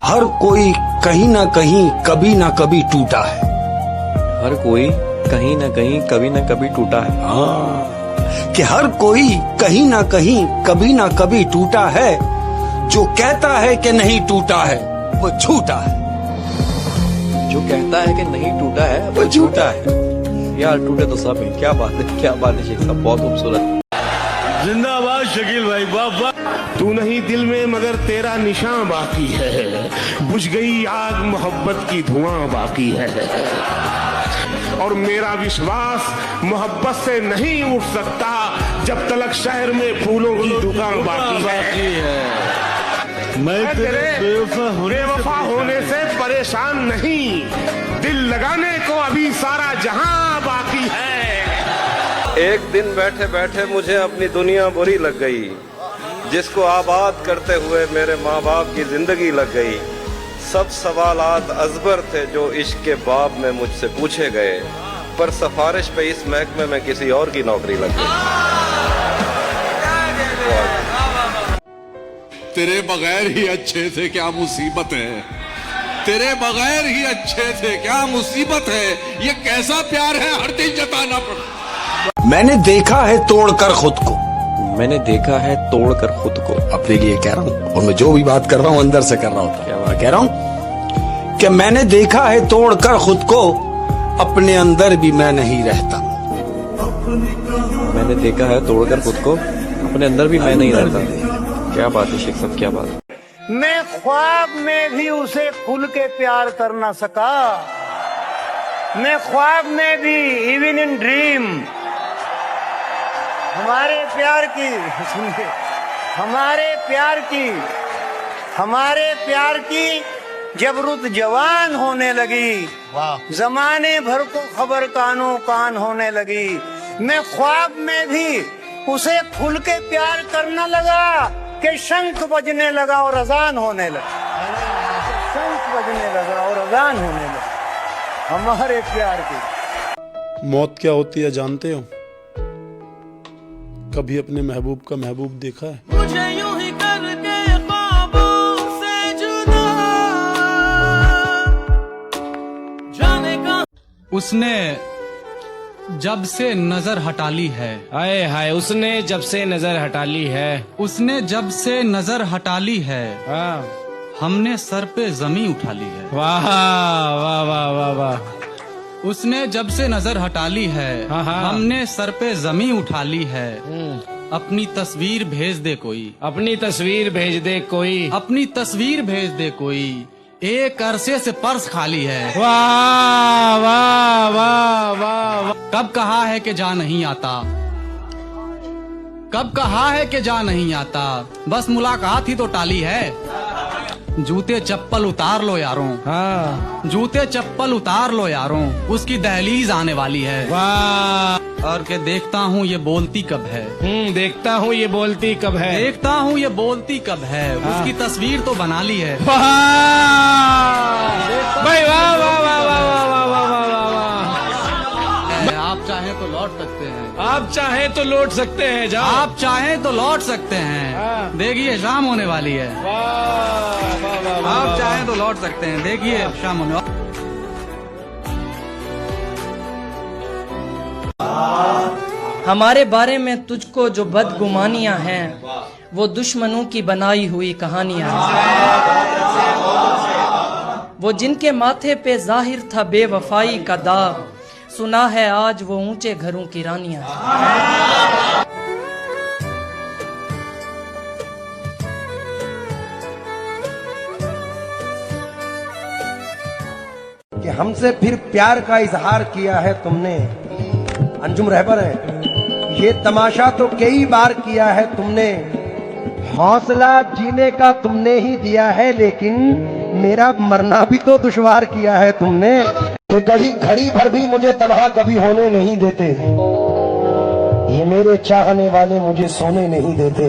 हर कोई कहीं ना कहीं कभी ना कभी टूटा है। हर कोई कहीं ना कहीं कभी ना कभी टूटा है। कि हर कोई कहीं ना कहीं कभी ना कभी टूटा है। जो कहता है कि नहीं टूटा है वो झूठा है। जो कहता है कि नहीं टूटा है वो झूठा है। यार टूटे तो सब है। क्या बात है, क्या बात है शेख साहब, बहुत खूबसूरत। जिंदाबाद शकील भाई, बाबा। तू नहीं दिल में मगर तेरा निशान बाकी है। बुझ गई आग मोहब्बत की धुआं बाकी है। और मेरा विश्वास मोहब्बत से नहीं उठ सकता जब तलक शहर में फूलों की दुकान बाकी है। मैं तेरे बेवफा होने से परेशान नहीं, दिल लगाने को अभी सारा जहां बाकी है। एक दिन बैठे बैठे मुझे अपनी दुनिया बुरी लग गई, जिसको आबाद करते हुए मेरे माँ बाप की जिंदगी लग गई। सब सवालात अजबर थे जो इश्क के बाब में मुझसे पूछे गए, पर सिफारिश पे इस महकमे में किसी और की नौकरी लग गई। तेरे बगैर ही अच्छे थे क्या मुसीबत है, तेरे बगैर ही अच्छे थे क्या मुसीबत है। ये कैसा प्यार है हर दिन जताना पड़ता। मैंने देखा है तोड़कर खुद को। मैंने देखा है तोड़कर खुद को। अपने लिए कह रहा हूँ, और मैं जो भी बात कर रहा हूँ अंदर से कर रहा हूँ। क्या बात कह रहा हूँ कि मैंने देखा है तोड़कर खुद को, अपने अंदर भी मैं नहीं रहता। मैंने देखा है तोड़कर खुद को, अपने अंदर भी मैं नहीं रहता। क्या बात है शेख साहब, क्या बात है। मैं ख्वाब में भी उसे खुल के प्यार कर ना सका। मैं ख्वाब में भी, इवन इन ड्रीम, हमारे प्यार की, सुनिए, हमारे प्यार की जब रुत जवान होने लगी, जमाने भर को खबर कानो कान होने लगी। मैं ख्वाब में भी उसे खुल के प्यार करना लगा कि शंख बजने लगा और अजान होने लगा। शंख बजने लगा और अजान होने लगा हमारे प्यार की। मौत क्या होती है जानते हो? कभी अपने महबूब का महबूब देखा है? मुझे यूं ही करके ख्वाबों से जुदा जाने का। उसने जब से नजर हटा ली है। हाय हाय, उसने जब से नजर हटा ली है। उसने जब से नजर हटा ली है। हाँ। हमने सर पे जमी उठा ली है। वाह वाह वाह वाह वाह। उसने जब से नजर हटा ली है। हमने सर पे जमी उठा ली है। अपनी तस्वीर भेज दे कोई, अपनी तस्वीर भेज दे कोई, अपनी तस्वीर भेज दे कोई। एक अरसे से पर्स खाली है। वाह वाह वाह वाह। कब कहा है कि जा नहीं आता, कब कहा है कि जा नहीं आता, बस मुलाकात ही तो टाली है। जूते चप्पल उतार लो यारों। हाँ। जूते चप्पल उतार लो यारों, उसकी दहलीज आने वाली है। वाह। और के देखता हूँ ये बोलती कब है। देखता हूँ ये बोलती कब है। देखता हूँ ये बोलती कब है। उसकी तस्वीर तो बना ली है। वाह भाई, वाह वाह वाह वाह वाह वाह वाह वाह। आप चाहें तो लौट सकते हैं, आप चाहें तो लौट सकते हैं। जाओ, आप चाहें तो लौट सकते हैं। देखिए शाम होने वाली है। आप चाहें तो लौट सकते हैं। देखिए शाम होने वाली। हमारे बारे में तुझको जो बदगुमानियां हैं, वो दुश्मनों की बनाई हुई कहानियां हैं। वो जिनके माथे पे जाहिर था बेवफाई का दाग, सुना है आज वो ऊंचे घरों की रानियां हैं। कि हमसे फिर प्यार का इजहार किया है तुमने, अंजुम रहबर है, ये तमाशा तो कई बार किया है तुमने। हौसला जीने का तुमने ही दिया है, लेकिन मेरा मरना भी तो दुश्वार किया है तुमने। कि कभी घड़ी भर भी मुझे तन्हा कभी होने नहीं देते, ये मेरे चाहने वाले मुझे सोने नहीं देते।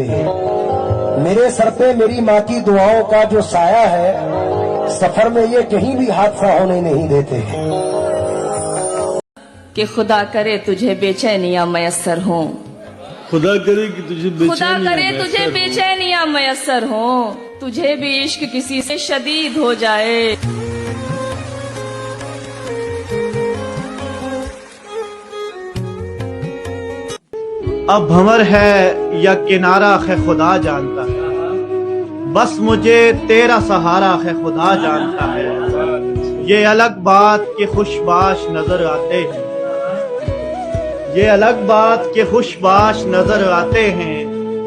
मेरे सर पे मेरी माँ की दुआओं का जो साया है, सफर में ये कहीं भी हादसा होने नहीं देते। कि खुदा करे तुझे बेचैनियां मयस्सर हों, खुदा करे कि तुझे खुदा करे तुझे बेचैनियां मयसर हो, तुझे भी इश्क किसी से शदीद हो जाए। अब भंवर है या किनारा है खुदा जानता है, बस मुझे तेरा सहारा है खुदा जानता है। ये अलग बात के खुशबाश नजर आते हैं, ये अलग बात के खुशबाश नजर आते हैं,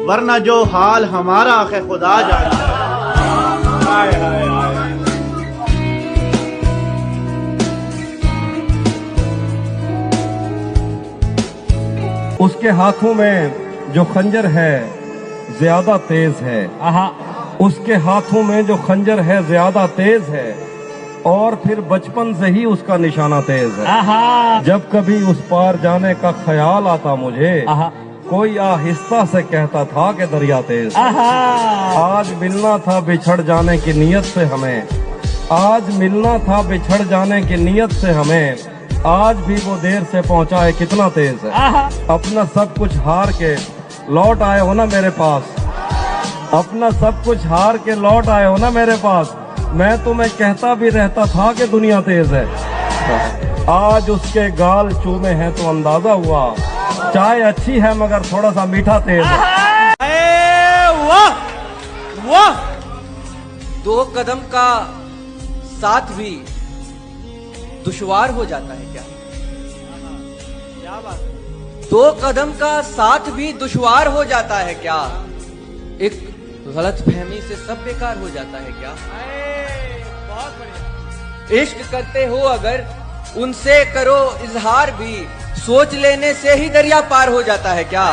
वरना जो हाल हमारा है खुदा जानता है। हाय हाय हाय। उसके हाथों में जो खंजर है ज्यादा तेज है, उसके हाथों में जो खंजर है ज्यादा तेज है, और फिर बचपन से ही उसका निशाना तेज है। जब कभी उस पार जाने का ख्याल आता मुझे, कोई आहिस्ता से कहता था कि दरिया तेज है। आज मिलना था बिछड़ जाने की नीयत से हमें, आज मिलना था बिछड़ जाने की नीयत से हमें, आज भी वो देर से पहुंचा है कितना तेज है। अपना सब कुछ हार के लौट आए हो ना मेरे पास, अपना सब कुछ हार के लौट आए हो ना मेरे पास, मैं तुम्हें कहता भी रहता था कि दुनिया तेज है। आज उसके गाल चूमे हैं तो अंदाजा हुआ, चाय अच्छी है मगर थोड़ा सा मीठा तेज है। वाह वाह। 2 कदम का साथ भी दुश्वार हो जाता है क्या? क्या बात है? 2 कदम का साथ भी दुश्वार हो जाता है क्या? एक गलत फहमी से सब बेकार हो जाता है क्या? बहुत बढ़िया। इश्क करते हो अगर उनसे करो इजहार भी, सोच लेने से ही दरिया पार हो जाता है क्या?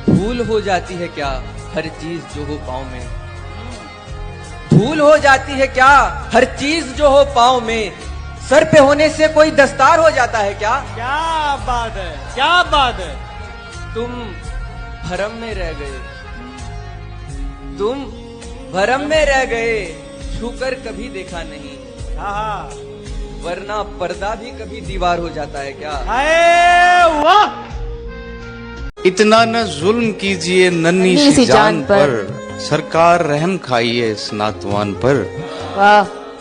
भूल हो जाती है क्या हर चीज जो हो पाँव में? भूल हो जाती है क्या हर चीज जो हो पाँव में? सर पे होने से कोई दस्तार हो जाता है क्या? क्या बात है, क्या बात है। तुम भरम में रह गए, तुम भरम में रह गए, छूकर कभी देखा नहीं, वरना पर्दा भी कभी दीवार हो जाता है क्या? वाह। इतना न जुल्म कीजिए नन्ही सी जान पर, सरकार रहम खाइए इस नातवान पर।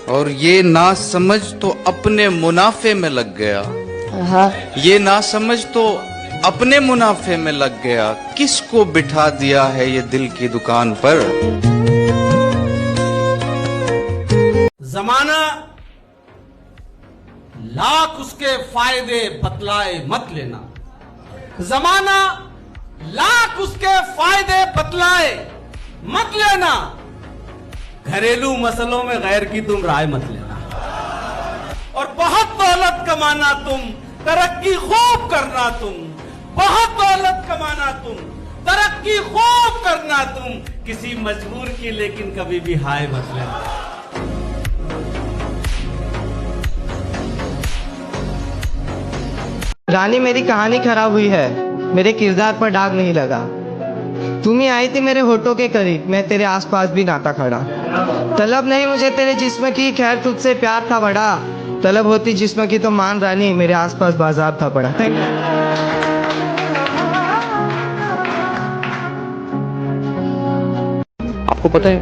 और ये ना समझ तो अपने मुनाफे में लग गया, ये ना समझ तो अपने मुनाफे में लग गया, किसको बिठा दिया है ये दिल की दुकान पर। जमाना लाख उसके फायदे बतलाए मत लेना, जमाना लाख उसके फायदे बतलाए मत लेना, घरेलू मसलों में गैर की तुम राय मत लेना। और बहुत दौलत कमाना तुम, तरक्की खूब करना तुम, बहुत दौलत कमाना तुम, तरक्की खूब करना तुम, किसी मजबूर की लेकिन कभी भी हाय मत लेना। रानी मेरी कहानी खराब हुई है, मेरे किरदार पर दाग नहीं लगा। तुम ही आई थी मेरे होठों के करीब, मैं तेरे आसपास भी नाता खड़ा। तलब नहीं मुझे तेरे जिस्म की, खैर तुझसे प्यार था बड़ा, तलब होती जिस्म की तो मान रानी, मेरे आसपास बाजार था पड़ा। आपको पता है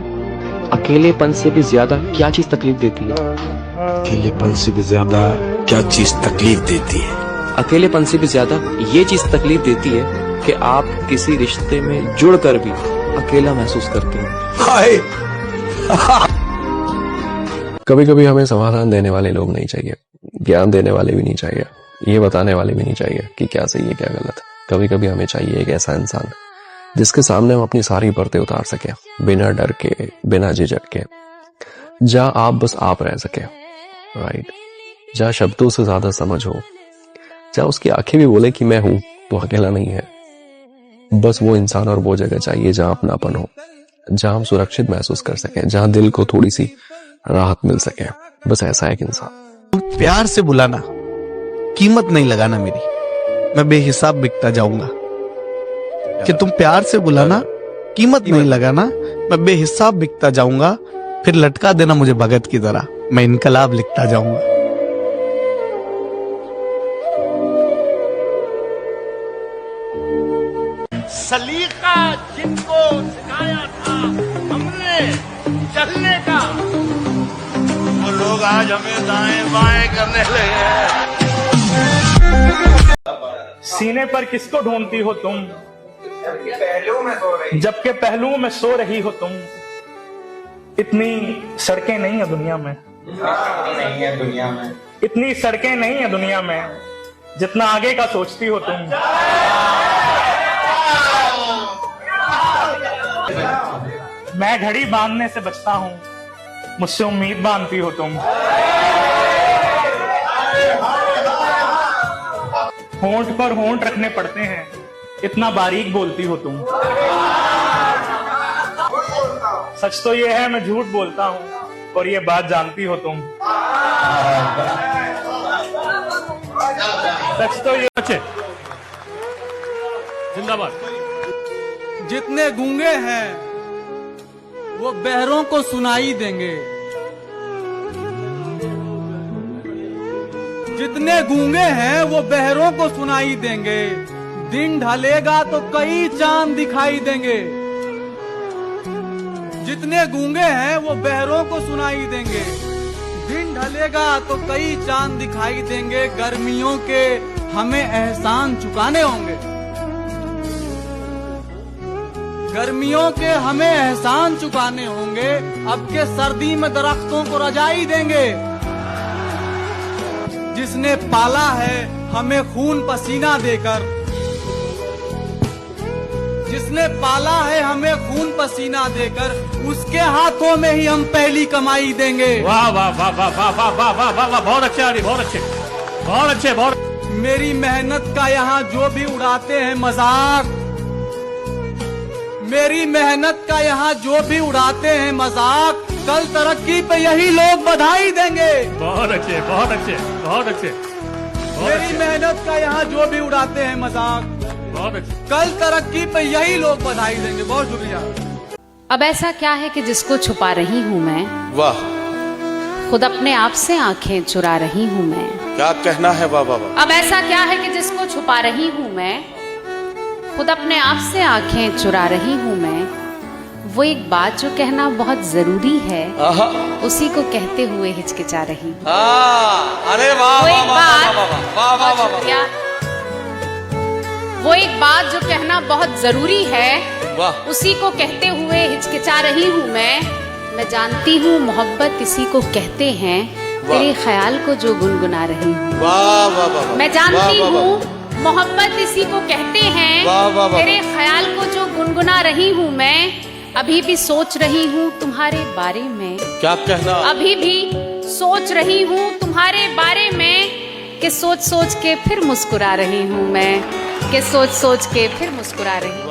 अकेलेपन से भी ज्यादा क्या चीज तकलीफ देती है? अकेलेपन से भी ज्यादा क्या चीज तकलीफ देती है? अकेलेपन से भी ज्यादा ये चीज तकलीफ देती है कि आप किसी रिश्ते में जुड़कर भी अकेला महसूस करते हैं। कभी कभी हमें समाधान देने वाले लोग नहीं चाहिए, ज्ञान देने वाले भी नहीं चाहिए, ये बताने वाले भी नहीं चाहिए कि क्या सही है क्या गलत। कभी कभी हमें चाहिए एक ऐसा इंसान जिसके सामने हम अपनी सारी परतें उतार सके, बिना डर के, बिना झिझक के, जहां आप बस आप रह सके, राइट, जहां शब्दों से ज्यादा समझ हो, जहां उसकी आंखें भी बोले कि मैं हूं तो अकेला नहीं है। बस वो इंसान और वो जगह चाहिए जहां अपनापन हो, जहां हम सुरक्षित महसूस कर सकें, जहां दिल को थोड़ी सी राहत मिल सके। बस ऐसा एक इंसान। प्यार से बुलाना, कीमत नहीं लगाना मेरी, मैं बेहिसाब बिकता जाऊंगा। कि तुम प्यार से बुलाना, कीमत नहीं लगाना, मैं बेहिसाब बिकता जाऊंगा, फिर लटका देना मुझे भगत की तरह, मैं इनकलाब लिखता जाऊंगा। सलीका जिनको सिखाया था हमने चलने का, वो लोग आज हमें दाएं बाएं करने लगे हैं। सीने पर किसको ढूंढती हो तुम, जबकि पहलुओं में सो रही हो तुम। इतनी सड़कें नहीं है दुनिया में, इतनी सड़कें नहीं है दुनिया में, जितना आगे का सोचती हो तुम। मैं घड़ी बांधने से बचता हूँ, मुझसे उम्मीद बांधती हो तुम। होंठ पर होंठ रखने पड़ते हैं, इतना बारीक बोलती हो तुम। सच तो ये है मैं झूठ बोलता हूँ, और ये बात जानती हो तुम। सच तो ये जिंदाबाद। जितने गूंगे हैं वो बहरों को सुनाई देंगे, जितने गूंगे हैं वो बहरों को सुनाई देंगे। दिन ढलेगा तो कई चांद दिखाई देंगे, जितने गूंगे हैं वो बहरों को सुनाई देंगे। दिन ढलेगा तो कई चांद दिखाई देंगे। गर्मियों के हमें एहसान चुकाने होंगे, गर्मियों के हमें एहसान चुकाने होंगे। अब के सर्दी में दरख्तों को रजाई देंगे। जिसने पाला है हमें खून पसीना देकर, जिसने पाला है हमें खून पसीना देकर, उसके हाथों में ही हम पहली कमाई देंगे। वाह वाह वाह वाह वाह वाह वाह वाह वाह वाह, बहुत अच्छे आदमी, बहुत अच्छे, बहुत अच्छे, बहुत। मेरी मेहनत का यहाँ जो भी उड़ाते हैं मजाक, मेरी मेहनत का यहाँ जो भी उड़ाते हैं मजाक, कल तरक्की पे यही लोग बधाई देंगे। बहुत अच्छे, बहुत अच्छे, बहुत अच्छे। मेरी मेहनत का यहाँ जो भी उड़ाते हैं मजाक, बहुत अच्छे, कल तरक्की पे यही लोग बधाई देंगे। बहुत शुक्रिया। अब ऐसा क्या है कि जिसको छुपा रही हूँ मैं, वाह, खुद अपने आप से आंखें चुरा रही हूँ मैं। क्या कहना है वाह वाह वाह। अब ऐसा क्या है कि जिसको छुपा रही हूँ मैं, खुद अपने आप से आंखें चुरा रही हूँ मैं। वो एक बात जो कहना बहुत जरूरी है, उसी को कहते हुए हिचकिचा रही हूँ। अरे वाह वाह वाह वाह वाह वाह। क्या वो एक बात जो कहना बहुत जरूरी है, उसी को कहते हुए हिचकिचा रही हूँ मैं जानती हूँ मोहब्बत इसी को कहते हैं, तेरे ख्याल को जो गुनगुना रही हूँ। मैं जानती हूँ मोहब्बत इसी को कहते हैं, तेरे ख्याल को जो गुनगुना रही हूँ मैं। अभी भी सोच रही हूँ तुम्हारे बारे में, क्या कहना, अभी भी सोच रही हूँ तुम्हारे बारे में, कि सोच सोच के फिर मुस्कुरा रही हूँ मैं, कि सोच सोच के फिर मुस्कुरा रही हूँ।